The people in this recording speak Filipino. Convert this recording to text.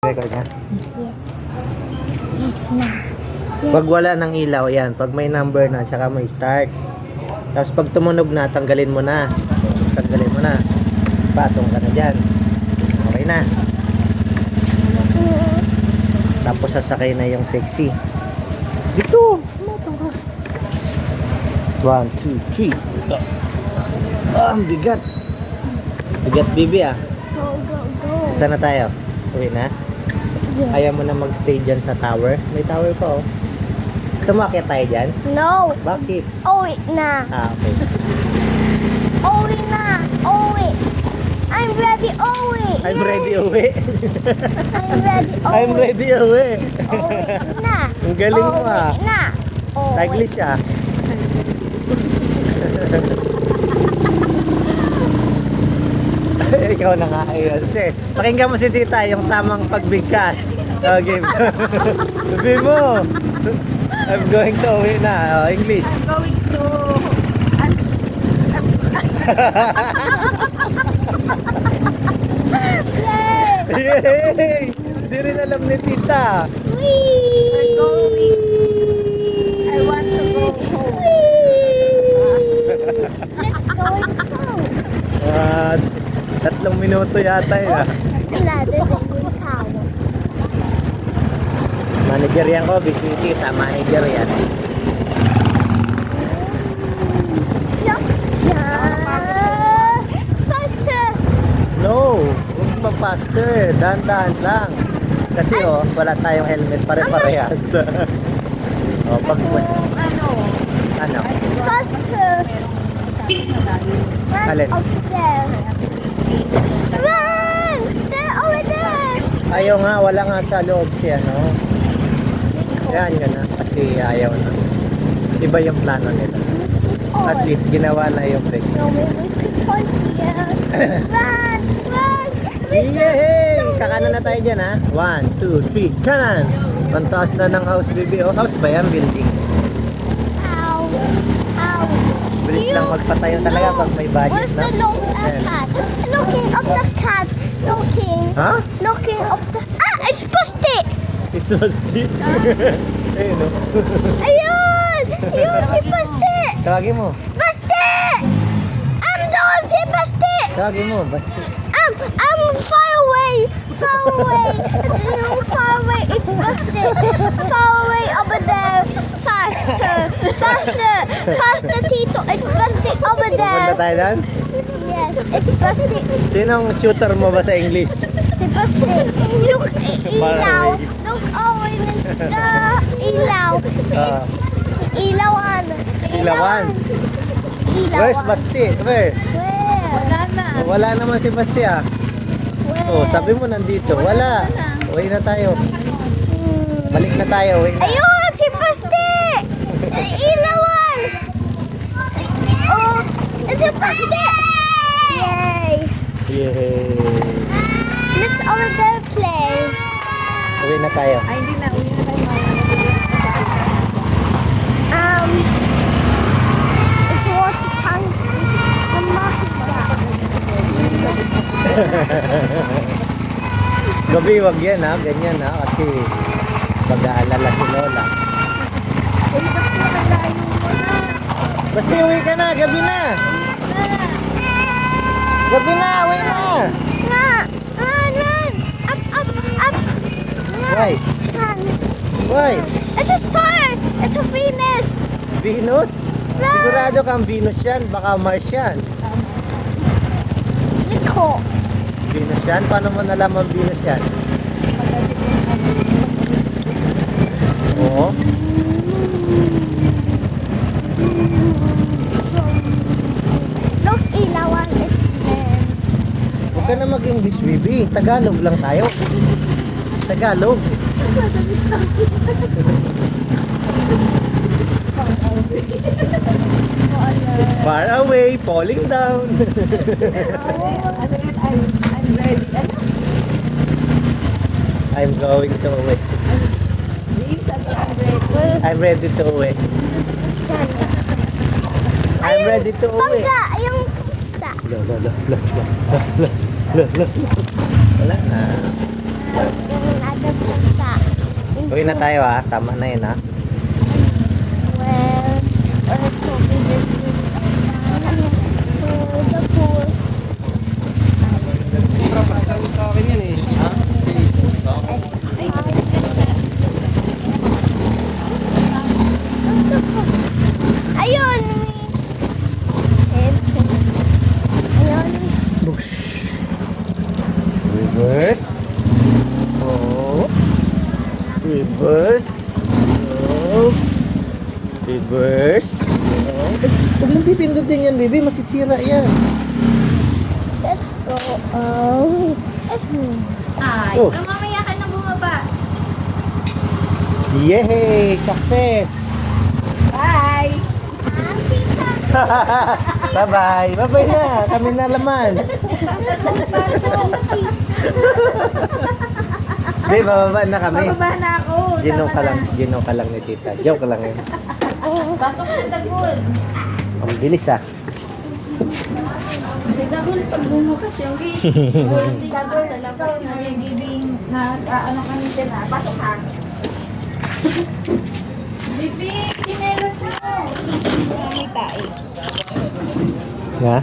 Record na. Yes. Yes na. Yes. Pag wala ng ilaw, yan. Pag may number na, tsaka may start. Tapos pag tumunog na, tanggalin mo na. Tanggalin mo na. Patong ka na dyan. Okay na. Tapos sasakay na yung sexy. Dito! 1, 2, 3. Ang bigat. Bigat bibi ah. Go, go, go. Saan na tayo? Uwi na? Yes. Ayaw mo na mag-stay dyan sa tower? May tower pa oh. Gusto mo akit tayo dyan? No. Bakit? Uwi na. Okay. Uwi na. Uwi. I'm ready. Uwi. I'm ready uwi. I'm ready. Uwi. I'm ready uwi. Uwi na. Ang galing mo ah. Uwi na. Uwi. Taglish ah. Ikaw na nga ayun. Kasi pakinggan mo si tita yung tamang pagbigkas. Okay. Sabi mo. I'm going to uwi na. Oh, English. Going to Yay. Yay! Di rin alam ni tita. Wee. going. I want to go home. Let's go and go. 3 minuto yata yun ah. Ladder na yung tower. Manager yan ko, busy tita. Manager yan. Jump, jump. Faster. No! Huwag mag-faster. Dahan-dahan lang. Kasi oh, wala tayong helmet pare-parehas. Oh, pag... Ano? Faster. Run Alin? up there. Run! They're over there. Ayaw nga, wala nga sa loob siya, no? Yan yun na. Kasi ayaw na. Iba yung plano nila. At least, ginawa na yung place. So we could hold here. Run! Run! Yay! Kakanan na tayo dyan, ha? 1, 2, 3, kanan! Ang taas na ng house, baby. O, house ba yan? Building. House. House. Bilis lang magpatayo talaga pag may budget, Where's no? the cat? Looking up the cat. Looking. Ha? Looking up the... Ah! It's busted! It's so steep. Ayun, no? Ayun! Ayun si Busted! Tawagin mo. Busted! Doon si Busted! Tawagin mo, basta. I'm far away! Far away! Far away! It's busted! Far away over there! Faster! Faster! Faster, Tito! It's busted over Pupunta there! tayo doon? Yes, it's busted! Sinong tutor mo ba sa English? Si Busted! Look, ilaw! Look over the ilaw! Ah. Ilawan! Ilawan? Where's Basti? Where? Where? Wala na. Wala naman si Basti ah. Where? Oh, sabi mo nandito. Wala. Uwi na tayo. Balik na tayo. Uwi na. Ayun! Si Paste! Ilawan! Oh! Si Paste! Yay! Yay. Let's over there play. Uwi na tayo. Ay, hindi na. Uwi na tayo. It's water tank. The market shop. Gabi wag yan ha. Ganyan ha. Kasi mag-aalala si Lola. Uy, bakit nakalayo mo na? Basti uwi ka na. Gabi na. Gabi na. Uwi na. Run! Run! Run! Up! Up! Up! Run! Why? Run! Why? It's a star! It's a Venus! Venus? Sigurado kang Venus yan. Baka Mars yan. Liko! Venus yan? Paano mo nalaman Venus yan? Oo. Look, ilawan, it's them. Huwag ka na mag-English, baby. Tagalog lang tayo. Tagalog. Far away, falling down. I'm ready. I'm going to away. I'm ready to away. I'm ready to away. Bangga, yung isa. La la la la la la la la. Wala na. Yung Uwi na tayo ha. Tama na yun ha. Where Kobe just to the pool. Ayun! Ayun. Bush. Reverse. Oh. Reverse. Oh. Reverse. Oh. Huwag lang pipindutin yan, baby. Masisira yan. Let's go. Oh. Let's Ay, Oh. mamaya ka na bumaba. Yay! Success! Bye! Bye-bye. Bye-bye na. Kami na laman. Babe, bababa na kami. Bababa na ako. Ginaw ka lang ni tita. Joke lang yun. Pasok sa Dagul. Ang bilis ah. Si Dagul, pag bumukas yung gate, hindi ka ba sa labas na yung giving na ano kami sila. Pasok ka. Bibi, kinelas mo. May tae. Ha?